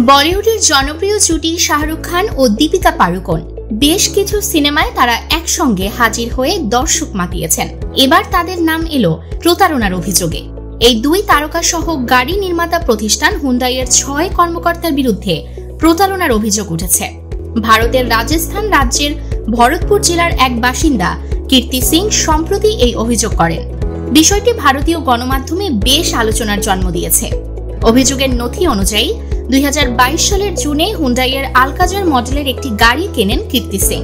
বলিউডের জনপ্রিয় জুটি শাহরুখ খান ও দীপিকা পাড়ুকোন বেশ কিছু সিনেমায় তারা একসঙ্গে হাজির হয়ে দর্শক মাতিয়েছেন। এবার তাদের নাম এলো প্রতারণার অভিযোগে। এই দুই তারকা সহ গাড়ি নির্মাতা প্রতিষ্ঠান হুন্ডাইয়ের ৬ কর্মকর্তার বিরুদ্ধে প্রতারণার অভিযোগ উঠেছে। ভারতের রাজস্থান রাজ্যের ভরতপুর জেলার এক বাসিন্দা কীর্তি সিং সম্প্রতি এই অভিযোগ করেন। বিষয়টি ভারতীয় গণমাধ্যমে বেশ আলোচনার জন্ম দিয়েছে। অভিযোগের নথি অনুযায়ী ২০২২ সালের জুনে হুন্ডাইয়ের আলকাজার মডেলের একটি গাড়ি কেনেন কীর্তি সিং।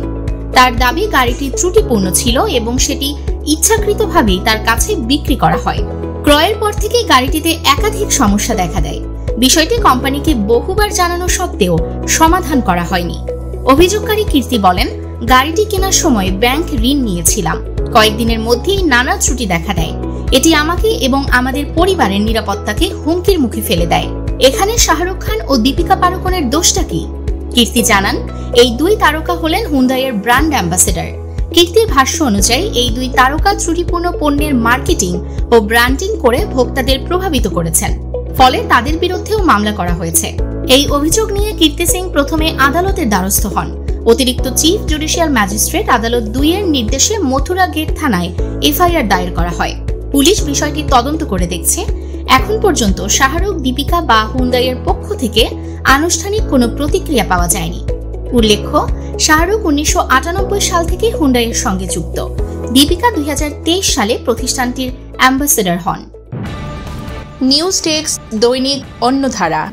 তার দাবি গাড়িটি ত্রুটিপূর্ণ ছিল এবং সেটি ইচ্ছাকৃতভাবেই তার কাছে বিক্রি করা হয়। ক্রয়ের পর থেকে গাড়িটিতে একাধিক সমস্যা দেখা দেয়। বিষয়টি কোম্পানিকে বহুবার জানানো সত্ত্বেও সমাধান করা হয়নি। অভিযোগকারী কীর্তি বলেন, গাড়িটি কেনার সময় ব্যাংক ঋণ নিয়েছিলাম। কয়েকদিনের মধ্যেই নানা ত্রুটি দেখা দেয়। এটি আমাকে এবং আমাদের পরিবারের নিরাপত্তাকে হুমকির মুখে ফেলে দেয়। এখানে শাহরুখ খান ও দীপিকা পাড়ুকোনের দোষটা কি? কীর্তি জানান, এই দুই তারকা হলেন হুন্ডাইয়ের ব্র্যান্ড অ্যাম্বাসেডর। কীর্তির ভাষ্য অনুযায়ী এই দুই তারকা ত্রুটিপূর্ণ পণ্যের মার্কেটিং ও ব্র্যান্ডিং করে ভোক্তাদের প্রভাবিত করেছেন। ফলে তাদের বিরুদ্ধেও মামলা করা হয়েছে। এই অভিযোগ নিয়ে কীর্তি সিং প্রথমে আদালতের দ্বারস্থ হন। অতিরিক্ত চিফ জুডিশিয়াল ম্যাজিস্ট্রেট আদালত ২ এর নির্দেশে মথুরা গেট থানায় এফআইআর দায়ের করা হয়। পুলিশ বিষয়টি তদন্ত করে দেখছে। এখন পর্যন্ত শাহরুখ, দীপিকা বা হুন্ডাইয়ের পক্ষ থেকে আনুষ্ঠানিক কোনো প্রতিক্রিয়া পাওয়া যায়নি। উল্লেখ্য, শাহরুখ ১৯৯৮ সাল থেকে হুন্ডাইয়ের সঙ্গে যুক্ত। দীপিকা ২০২৩ সালে প্রতিষ্ঠানটির অ্যাম্বাসেডর হন। নিউজ ডেস্ক, দৈনিক অন্যধারা।